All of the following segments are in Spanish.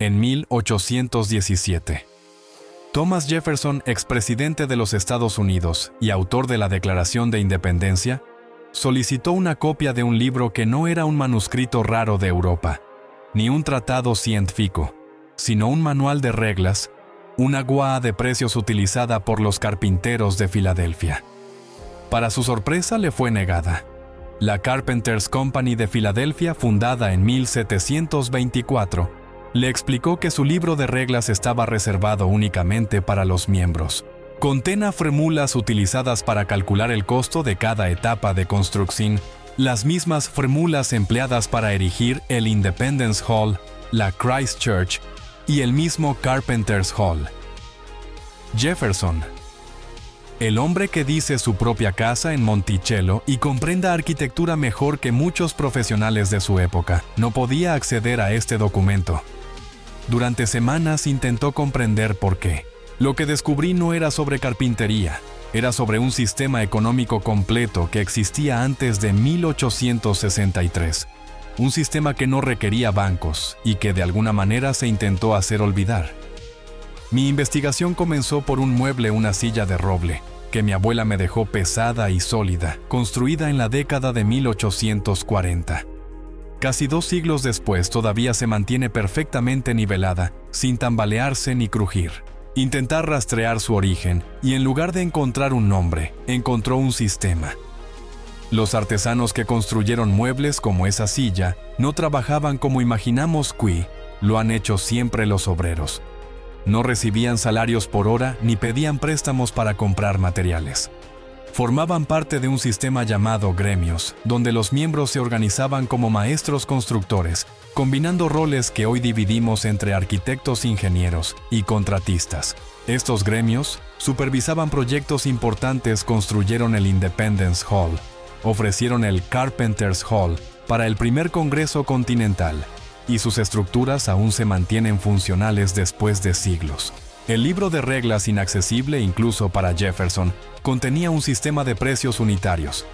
En 1817, Thomas Jefferson, expresidente de los Estados Unidos y autor de la Declaración de Independencia, solicitó una copia de un libro que no era un manuscrito raro de Europa, ni un tratado científico, sino un manual de reglas, una guía de precios utilizada por los carpinteros de Filadelfia. Para su sorpresa, le fue negada. La Carpenters Company de Filadelfia, fundada en 1724, le explicó que su libro de reglas estaba reservado únicamente para los miembros. Contenía fórmulas utilizadas para calcular el costo de cada etapa de construcción, las mismas fórmulas empleadas para erigir el Independence Hall, la Christ Church y el mismo Carpenters Hall. Jefferson, el hombre que dice su propia casa en Monticello y comprenda arquitectura mejor que muchos profesionales de su época, no podía acceder a este documento. Durante semanas intentó comprender por qué. Lo que descubrí no era sobre carpintería, era sobre un sistema económico completo que existía antes de 1863. Un sistema que no requería bancos y que de alguna manera se intentó hacer olvidar. Mi investigación comenzó por un mueble, una silla de roble, que mi abuela me dejó pesada y sólida, construida en la década de 1840. Casi 2 siglos después todavía se mantiene perfectamente nivelada, sin tambalearse ni crujir. Intentar rastrear su origen y en lugar de encontrar un nombre, encontró un sistema. Los artesanos que construyeron muebles como esa silla no trabajaban como imaginamos que lo han hecho siempre los obreros. No recibían salarios por hora ni pedían préstamos para comprar materiales. Formaban parte de un sistema llamado gremios, donde los miembros se organizaban como maestros constructores, combinando roles que hoy dividimos entre arquitectos, ingenieros y contratistas. Estos gremios supervisaban proyectos importantes, construyeron el Independence Hall, ofrecieron el Carpenters Hall para el primer Congreso Continental, y sus estructuras aún se mantienen funcionales después de siglos. El libro de reglas, inaccesible incluso para Jefferson, contenía un sistema de precios unitarios.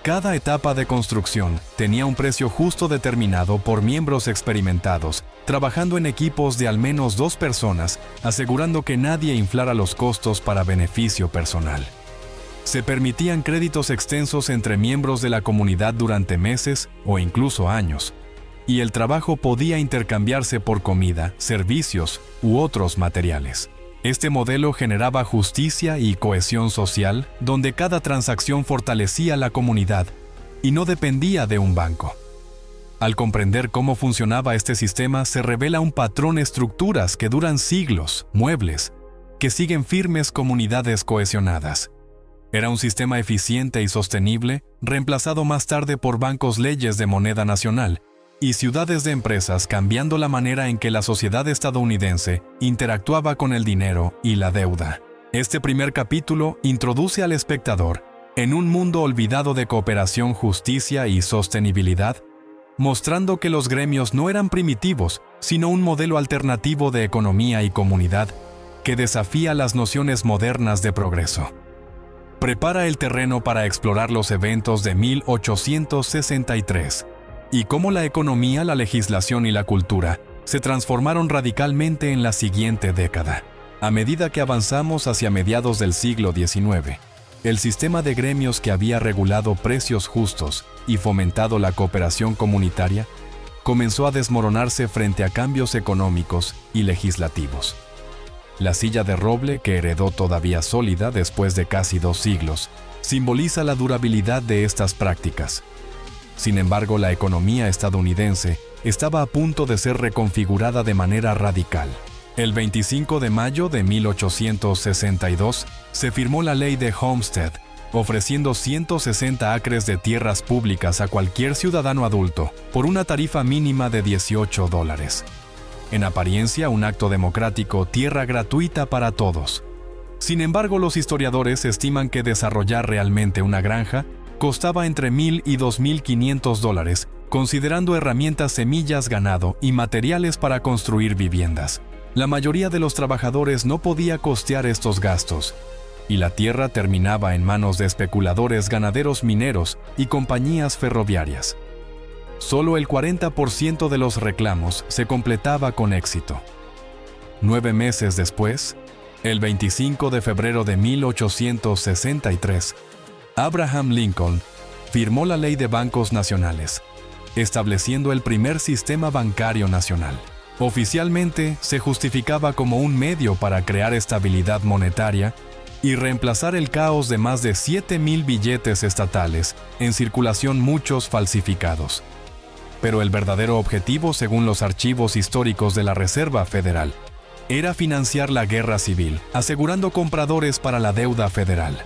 Cada etapa de construcción tenía un precio justo determinado por miembros experimentados, trabajando en equipos de al menos 2 personas, asegurando que nadie inflara los costos para beneficio personal. Se permitían créditos extensos entre miembros de la comunidad durante meses o incluso años, y el trabajo podía intercambiarse por comida, servicios u otros materiales. Este modelo generaba justicia y cohesión social, donde cada transacción fortalecía la comunidad y no dependía de un banco. Al comprender cómo funcionaba este sistema, se revela un patrón: estructuras que duran siglos, muebles que siguen firmes, comunidades cohesionadas. Era un sistema eficiente y sostenible, reemplazado más tarde por bancos, leyes de moneda nacional y ciudades de empresas, cambiando la manera en que la sociedad estadounidense interactuaba con el dinero y la deuda. Este primer capítulo introduce al espectador en un mundo olvidado de cooperación, justicia y sostenibilidad, mostrando que los gremios no eran primitivos, sino un modelo alternativo de economía y comunidad que desafía las nociones modernas de progreso. Prepara el terreno para explorar los eventos de 1863 y cómo la economía, la legislación y la cultura se transformaron radicalmente en la siguiente década. A medida que avanzamos hacia mediados del siglo XIX, el sistema de gremios que había regulado precios justos y fomentado la cooperación comunitaria comenzó a desmoronarse frente a cambios económicos y legislativos. La silla de roble, que heredó todavía sólida después de casi 2 siglos, simboliza la durabilidad de estas prácticas. Sin embargo, la economía estadounidense estaba a punto de ser reconfigurada de manera radical. El 25 de mayo de 1862 se firmó la ley de Homestead, ofreciendo 160 acres de tierras públicas a cualquier ciudadano adulto por una tarifa mínima de $18. En apariencia, un acto democrático, tierra gratuita para todos. Sin embargo, los historiadores estiman que desarrollar realmente una granja costaba entre $1,000 y $2,500, considerando herramientas, semillas, ganado y materiales para construir viviendas. La mayoría de los trabajadores no podía costear estos gastos, y la tierra terminaba en manos de especuladores, ganaderos, mineros y compañías ferroviarias. solo el 40% de los reclamos se completaba con éxito. 9 meses después, el 25 de febrero de 1863, Abraham Lincoln firmó la Ley de Bancos Nacionales, estableciendo el primer sistema bancario nacional. Oficialmente se justificaba como un medio para crear estabilidad monetaria y reemplazar el caos de más de 7,000 billetes estatales, en circulación muchos falsificados. Pero el verdadero objetivo, según los archivos históricos de la Reserva Federal, era financiar la guerra civil, asegurando compradores para la deuda federal.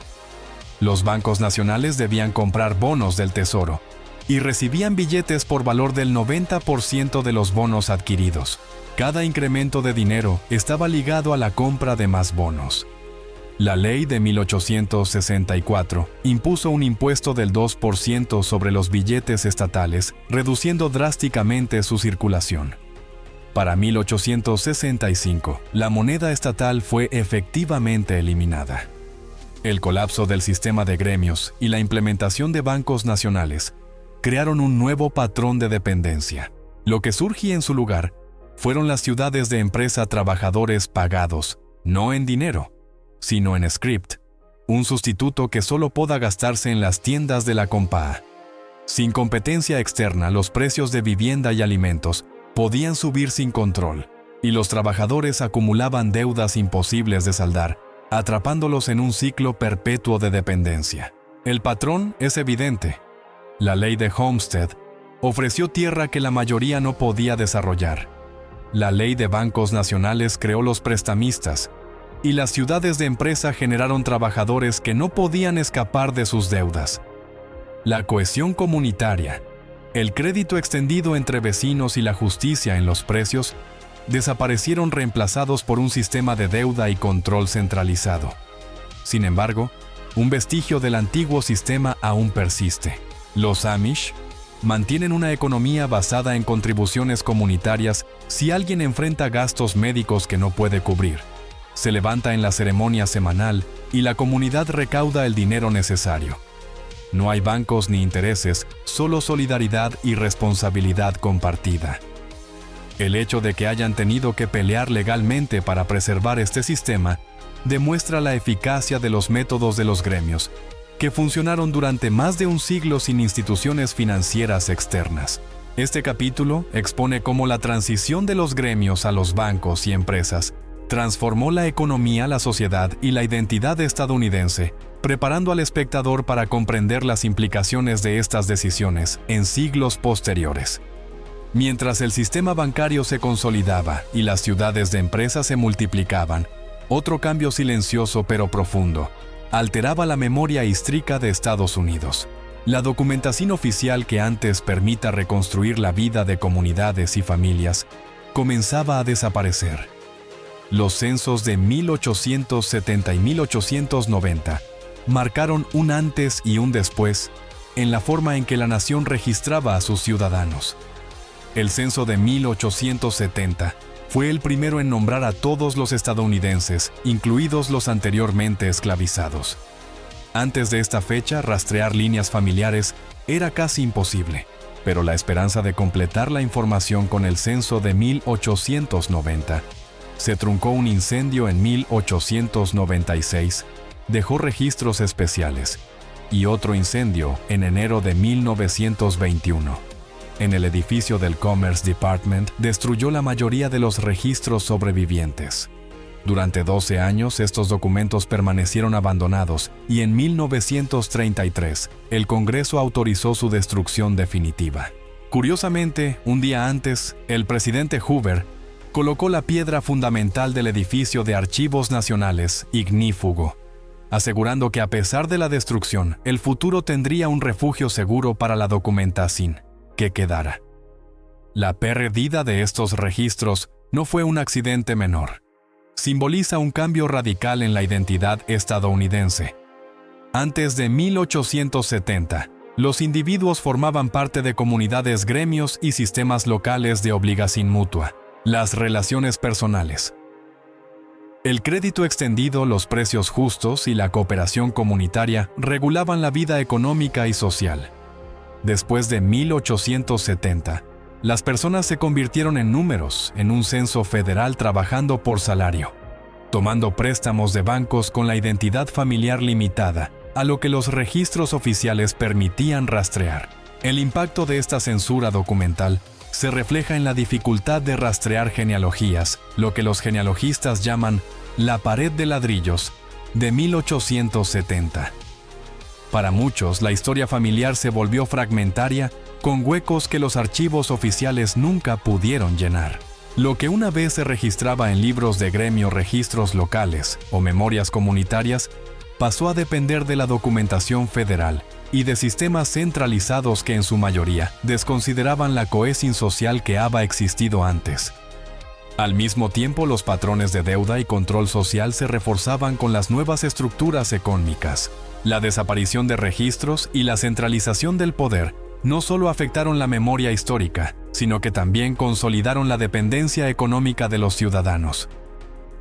Los bancos nacionales debían comprar bonos del Tesoro y recibían billetes por valor del 90% de los bonos adquiridos. Cada incremento de dinero estaba ligado a la compra de más bonos. La ley de 1864 impuso un impuesto del 2% sobre los billetes estatales, reduciendo drásticamente su circulación. Para 1865, la moneda estatal fue efectivamente eliminada. El colapso del sistema de gremios y la implementación de bancos nacionales crearon un nuevo patrón de dependencia. Lo que surgió en su lugar fueron las ciudades de empresa trabajadores pagados, no en dinero, sino en script, un sustituto que solo pueda gastarse en las tiendas de la Compaa. Sin competencia externa, los precios de vivienda y alimentos podían subir sin control, y los trabajadores acumulaban deudas imposibles de saldar, atrapándolos en un ciclo perpetuo de dependencia. El patrón es evidente. La ley de Homestead ofreció tierra que la mayoría no podía desarrollar. La ley de bancos nacionales creó los prestamistas, y las ciudades de empresa generaron trabajadores que no podían escapar de sus deudas. La cohesión comunitaria, el crédito extendido entre vecinos y la justicia en los precios desaparecieron, reemplazados por un sistema de deuda y control centralizado. Sin embargo, un vestigio del antiguo sistema aún persiste. Los Amish mantienen una economía basada en contribuciones comunitarias si alguien enfrenta gastos médicos que no puede cubrir. Se levanta en la ceremonia semanal y la comunidad recauda el dinero necesario. No hay bancos ni intereses, solo solidaridad y responsabilidad compartida. El hecho de que hayan tenido que pelear legalmente para preservar este sistema demuestra la eficacia de los métodos de los gremios, que funcionaron durante más de un siglo sin instituciones financieras externas. Este capítulo expone cómo la transición de los gremios a los bancos y empresas transformó la economía, la sociedad y la identidad estadounidense, preparando al espectador para comprender las implicaciones de estas decisiones en siglos posteriores. Mientras el sistema bancario se consolidaba y las ciudades de empresas se multiplicaban, otro cambio silencioso pero profundo alteraba la memoria histórica de Estados Unidos. La documentación oficial que antes permita reconstruir la vida de comunidades y familias comenzaba a desaparecer. Los censos de 1870 y 1890 marcaron un antes y un después en la forma en que la nación registraba a sus ciudadanos. El censo de 1870 fue el primero en nombrar a todos los estadounidenses, incluidos los anteriormente esclavizados. Antes de esta fecha, rastrear líneas familiares era casi imposible, pero la esperanza de completar la información con el censo de 1890 se truncó. Un incendio en 1896 dejó registros especiales, y otro incendio en enero de 1921. En el edificio del Commerce Department destruyó la mayoría de los registros sobrevivientes. Durante 12 años estos documentos permanecieron abandonados y en 1933 el Congreso autorizó su destrucción definitiva. Curiosamente, un día antes, el presidente Hoover colocó la piedra fundamental del edificio de Archivos Nacionales, ignífugo, asegurando que a pesar de la destrucción, el futuro tendría un refugio seguro para la documentación que quedara. La pérdida de estos registros no fue un accidente menor. Simboliza un cambio radical en la identidad estadounidense. Antes de 1870, los individuos formaban parte de comunidades, gremios y sistemas locales de obligación mutua. Las relaciones personales, el crédito extendido, los precios justos y la cooperación comunitaria regulaban la vida económica y social. después de 1870, las personas se convirtieron en números en un censo federal trabajando por salario, tomando préstamos de bancos con la identidad familiar limitada a lo que los registros oficiales permitían rastrear. El impacto de esta censura documental se refleja en la dificultad de rastrear genealogías, lo que los genealogistas llaman la pared de ladrillos de 1870. Para muchos, la historia familiar se volvió fragmentaria, con huecos que los archivos oficiales nunca pudieron llenar. Lo que una vez se registraba en libros de gremio, registros locales o memorias comunitarias, pasó a depender de la documentación federal y de sistemas centralizados que en su mayoría desconsideraban la cohesión social que había existido antes. Al mismo tiempo, los patrones de deuda y control social se reforzaban con las nuevas estructuras económicas. La desaparición de registros y la centralización del poder no solo afectaron la memoria histórica, sino que también consolidaron la dependencia económica de los ciudadanos.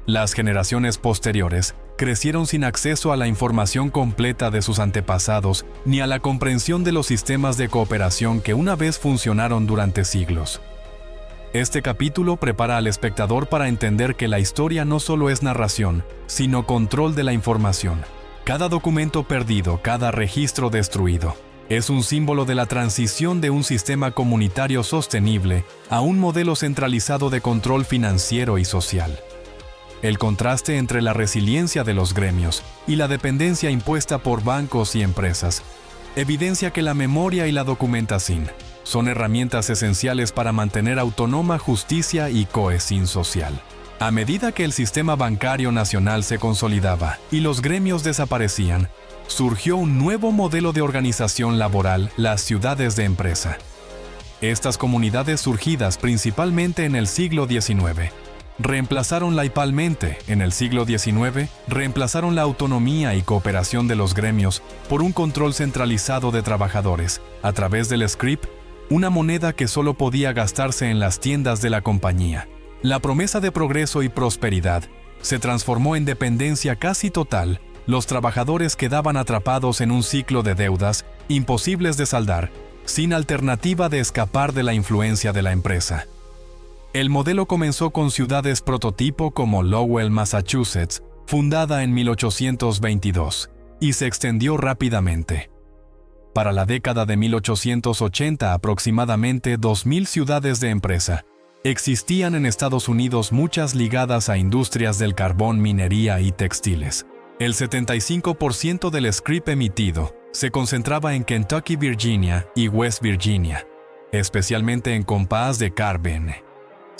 Las generaciones posteriores crecieron sin acceso a la información completa de sus antepasados ni a la comprensión de los sistemas de cooperación que una vez funcionaron durante siglos. Este capítulo prepara al espectador para entender que la historia no solo es narración, sino control de la información. Cada documento perdido, cada registro destruido, es un símbolo de la transición de un sistema comunitario sostenible a un modelo centralizado de control financiero y social. El contraste entre la resiliencia de los gremios y la dependencia impuesta por bancos y empresas evidencia que la memoria y la documentación son herramientas esenciales para mantener autónoma justicia y cohesión social. A medida que el sistema bancario nacional se consolidaba y los gremios desaparecían, surgió un nuevo modelo de organización laboral, las ciudades de empresa. Estas comunidades, surgidas principalmente en el siglo XIX, reemplazaron laipalmente en el siglo XIX, reemplazaron la autonomía y cooperación de los gremios por un control centralizado de trabajadores, a través del scrip, una moneda que solo podía gastarse en las tiendas de la compañía. La promesa de progreso y prosperidad se transformó en dependencia casi total. Los trabajadores quedaban atrapados en un ciclo de deudas imposibles de saldar, sin alternativa de escapar de la influencia de la empresa. El modelo comenzó con ciudades prototipo como Lowell, Massachusetts, fundada en 1822, y se extendió rápidamente. Para la década de 1880, aproximadamente 2.000 ciudades de empresa existían en Estados Unidos, muchas ligadas a industrias del carbón, minería y textiles. El 75% del scrip emitido se concentraba en Kentucky, Virginia y West Virginia, especialmente en compás de carbón.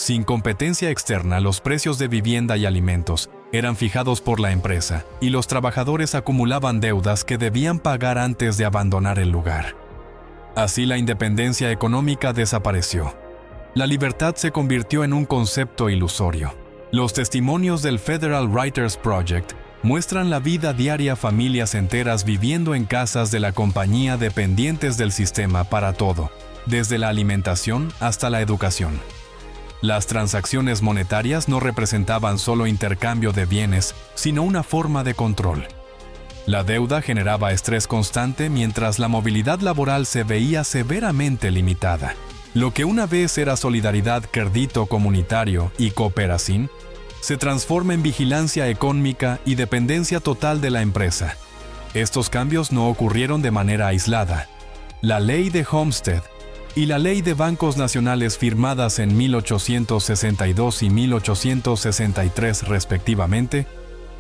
Sin competencia externa, los precios de vivienda y alimentos eran fijados por la empresa y los trabajadores acumulaban deudas que debían pagar antes de abandonar el lugar. Así, la independencia económica desapareció. La libertad se convirtió en un concepto ilusorio. Los testimonios del Federal Writers Project muestran la vida diaria, familias enteras viviendo en casas de la compañía dependientes del sistema para todo, desde la alimentación hasta la educación. Las transacciones monetarias no representaban solo intercambio de bienes, sino una forma de control. La deuda generaba estrés constante mientras la movilidad laboral se veía severamente limitada. Lo que una vez era solidaridad, crédito comunitario y cooperación, se transforma en vigilancia económica y dependencia total de la empresa. Estos cambios no ocurrieron de manera aislada. La ley de Homestead y la ley de bancos nacionales, firmadas en 1862 y 1863 respectivamente,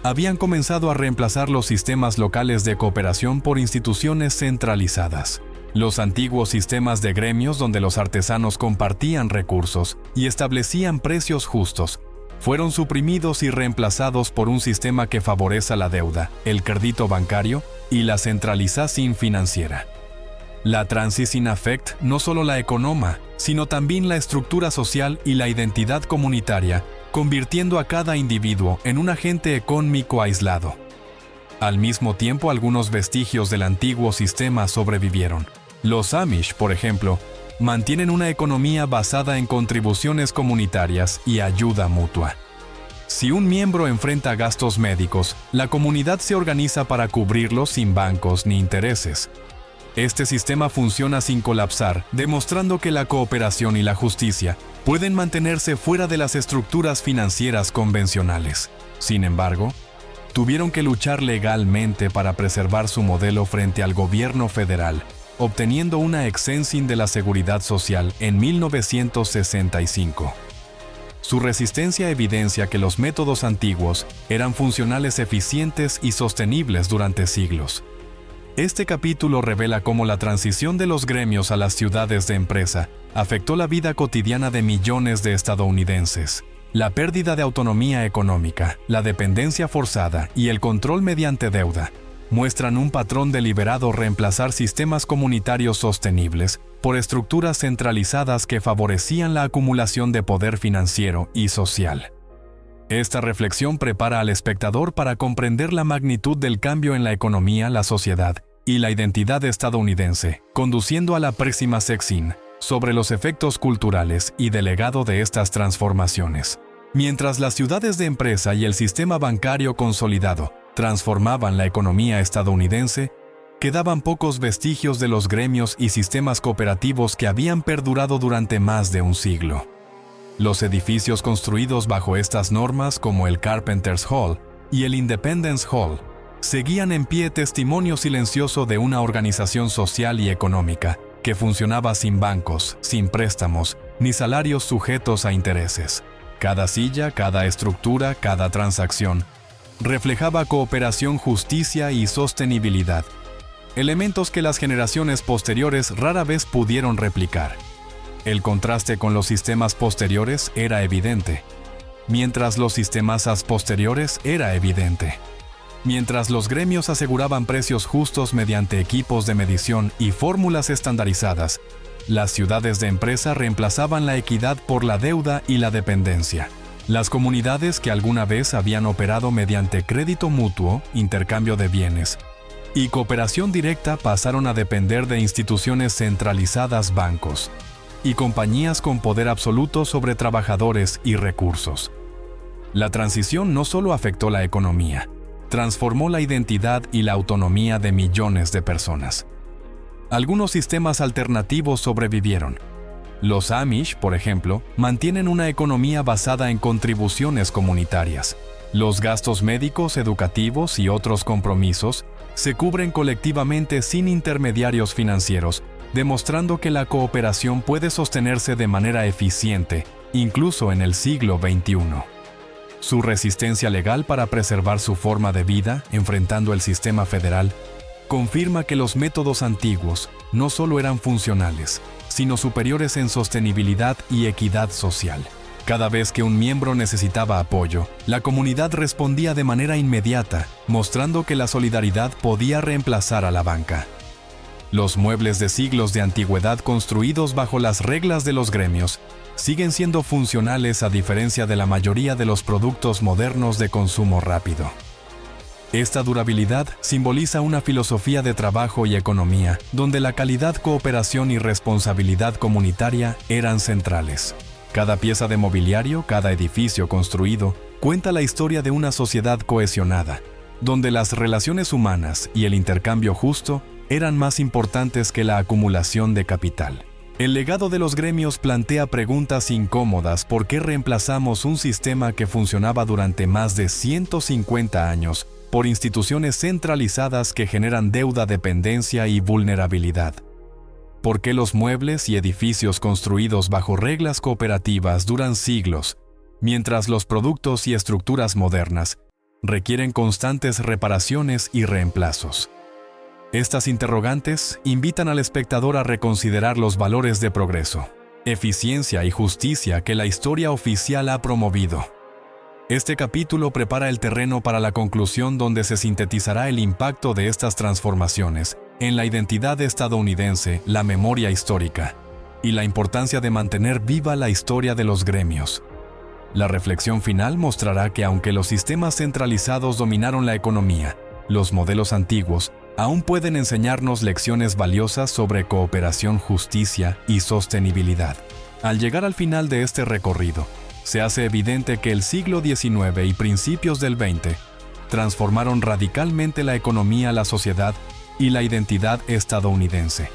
habían comenzado a reemplazar los sistemas locales de cooperación por instituciones centralizadas. Los antiguos sistemas de gremios, donde los artesanos compartían recursos y establecían precios justos, fueron suprimidos y reemplazados por un sistema que favorece la deuda, el crédito bancario y la centralización financiera. La transición afecta no solo la economía, sino también la estructura social y la identidad comunitaria, convirtiendo a cada individuo en un agente económico aislado. Al mismo tiempo, algunos vestigios del antiguo sistema sobrevivieron. Los Amish, por ejemplo, mantienen una economía basada en contribuciones comunitarias y ayuda mutua. Si un miembro enfrenta gastos médicos, la comunidad se organiza para cubrirlos sin bancos ni intereses. Este sistema funciona sin colapsar, demostrando que la cooperación y la justicia pueden mantenerse fuera de las estructuras financieras convencionales. Sin embargo, tuvieron que luchar legalmente para preservar su modelo frente al gobierno federal, obteniendo una exención de la Seguridad Social en 1965. Su resistencia evidencia que los métodos antiguos eran funcionales, eficientes y sostenibles durante siglos. Este capítulo revela cómo la transición de los gremios a las ciudades de empresa afectó la vida cotidiana de millones de estadounidenses. La pérdida de autonomía económica, la dependencia forzada y el control mediante deuda muestran un patrón deliberado: reemplazar sistemas comunitarios sostenibles por estructuras centralizadas que favorecían la acumulación de poder financiero y social. Esta reflexión prepara al espectador para comprender la magnitud del cambio en la economía, la sociedad y la identidad estadounidense, conduciendo a la próxima sección sobre los efectos culturales y del legado de estas transformaciones. Mientras las ciudades de empresa y el sistema bancario consolidado transformaban la economía estadounidense, quedaban pocos vestigios de los gremios y sistemas cooperativos que habían perdurado durante más de un siglo. Los edificios construidos bajo estas normas, como el Carpenter's Hall y el Independence Hall, seguían en pie, testimonio silencioso de una organización social y económica que funcionaba sin bancos, sin préstamos, ni salarios sujetos a intereses. Cada silla, cada estructura, cada transacción reflejaba cooperación, justicia y sostenibilidad, elementos que las generaciones posteriores rara vez pudieron replicar. El contraste con los sistemas posteriores era evidente, mientras los sistemas posteriores era evidente. Mientras los gremios aseguraban precios justos mediante equipos de medición y fórmulas estandarizadas, las ciudades de empresa reemplazaban la equidad por la deuda y la dependencia. Las comunidades que alguna vez habían operado mediante crédito mutuo, intercambio de bienes y cooperación directa pasaron a depender de instituciones centralizadas, bancos y compañías con poder absoluto sobre trabajadores y recursos. La transición no solo afectó la economía, transformó la identidad y la autonomía de millones de personas. Algunos sistemas alternativos sobrevivieron. Los Amish, por ejemplo, mantienen una economía basada en contribuciones comunitarias. Los gastos médicos, educativos y otros compromisos se cubren colectivamente sin intermediarios financieros, demostrando que la cooperación puede sostenerse de manera eficiente, incluso en el siglo XXI. Su resistencia legal para preservar su forma de vida, enfrentando el sistema federal, confirma que los métodos antiguos no solo eran funcionales, sino superiores en sostenibilidad y equidad social. Cada vez que un miembro necesitaba apoyo, la comunidad respondía de manera inmediata, mostrando que la solidaridad podía reemplazar a la banca. Los muebles de siglos de antigüedad construidos bajo las reglas de los gremios siguen siendo funcionales a diferencia de la mayoría de los productos modernos de consumo rápido. Esta durabilidad simboliza una filosofía de trabajo y economía, donde la calidad, cooperación y responsabilidad comunitaria eran centrales. Cada pieza de mobiliario, cada edificio construido, cuenta la historia de una sociedad cohesionada, donde las relaciones humanas y el intercambio justo eran más importantes que la acumulación de capital. El legado de los gremios plantea preguntas incómodas: ¿por qué reemplazamos un sistema que funcionaba durante más de 150 años por instituciones centralizadas que generan deuda, dependencia y vulnerabilidad? ¿Por qué los muebles y edificios construidos bajo reglas cooperativas duran siglos, mientras los productos y estructuras modernas requieren constantes reparaciones y reemplazos? Estas interrogantes invitan al espectador a reconsiderar los valores de progreso, eficiencia y justicia que la historia oficial ha promovido. Este capítulo prepara el terreno para la conclusión, donde se sintetizará el impacto de estas transformaciones en la identidad estadounidense, la memoria histórica y la importancia de mantener viva la historia de los gremios. La reflexión final mostrará que aunque los sistemas centralizados dominaron la economía, los modelos antiguos aún pueden enseñarnos lecciones valiosas sobre cooperación, justicia y sostenibilidad. Al llegar al final de este recorrido, se hace evidente que el siglo XIX y principios del XX transformaron radicalmente la economía, la sociedad y la identidad estadounidense.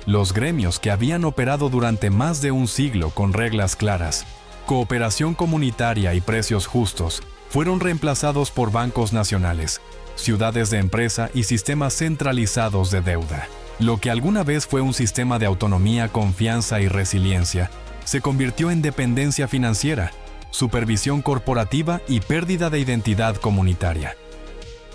Los gremios que habían operado durante más de un siglo con reglas claras, cooperación comunitaria y precios justos, fueron reemplazados por bancos nacionales, ciudades de empresa y sistemas centralizados de deuda. Lo que alguna vez fue un sistema de autonomía, confianza y resiliencia, se convirtió en dependencia financiera, supervisión corporativa y pérdida de identidad comunitaria.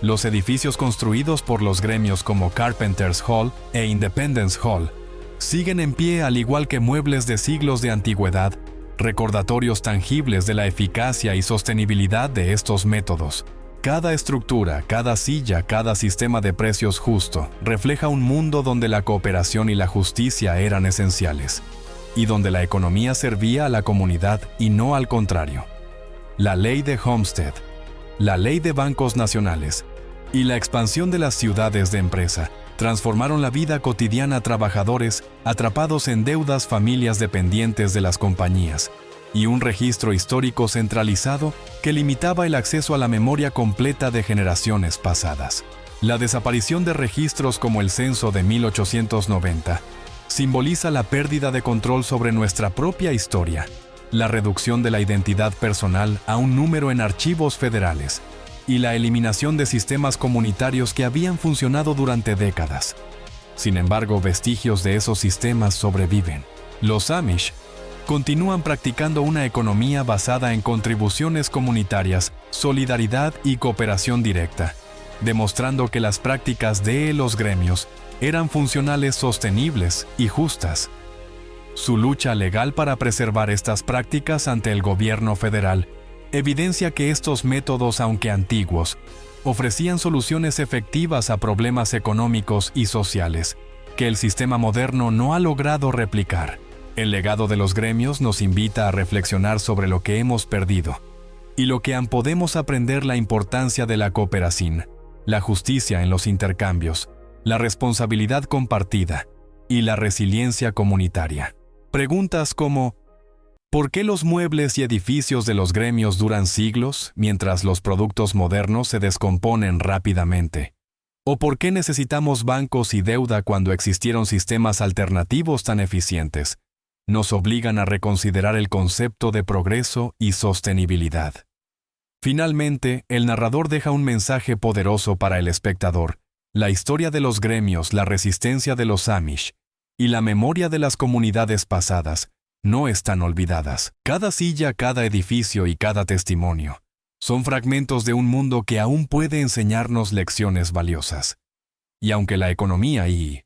Los edificios construidos por los gremios como Carpenter's Hall e Independence Hall siguen en pie, al igual que muebles de siglos de antigüedad, recordatorios tangibles de la eficacia y sostenibilidad de estos métodos. Cada estructura, cada silla, cada sistema de precios justo refleja un mundo donde la cooperación y la justicia eran esenciales, y donde la economía servía a la comunidad y no al contrario. La ley de Homestead, la ley de bancos nacionales y la expansión de las ciudades de empresa transformaron la vida cotidiana a trabajadores atrapados en deudas, familias dependientes de las compañías, y un registro histórico centralizado que limitaba el acceso a la memoria completa de generaciones pasadas. La desaparición de registros como el censo de 1890 simboliza la pérdida de control sobre nuestra propia historia, la reducción de la identidad personal a un número en archivos federales y la eliminación de sistemas comunitarios que habían funcionado durante décadas. Sin embargo, vestigios de esos sistemas sobreviven. Los Amish continúan practicando una economía basada en contribuciones comunitarias, solidaridad y cooperación directa, demostrando que las prácticas de los gremios eran funcionales, sostenibles y justas. Su lucha legal para preservar estas prácticas ante el gobierno federal evidencia que estos métodos, aunque antiguos, ofrecían soluciones efectivas a problemas económicos y sociales que el sistema moderno no ha logrado replicar. El legado de los gremios nos invita a reflexionar sobre lo que hemos perdido y lo que podemos aprender: la importancia de la cooperación, la justicia en los intercambios, la responsabilidad compartida y la resiliencia comunitaria. Preguntas como: ¿por qué los muebles y edificios de los gremios duran siglos mientras los productos modernos se descomponen rápidamente? ¿O por qué necesitamos bancos y deuda cuando existieron sistemas alternativos tan eficientes? Nos obligan a reconsiderar el concepto de progreso y sostenibilidad. Finalmente, el narrador deja un mensaje poderoso para el espectador: la historia de los gremios, la resistencia de los Amish y la memoria de las comunidades pasadas no están olvidadas. Cada silla, cada edificio y cada testimonio son fragmentos de un mundo que aún puede enseñarnos lecciones valiosas. Y aunque la economía y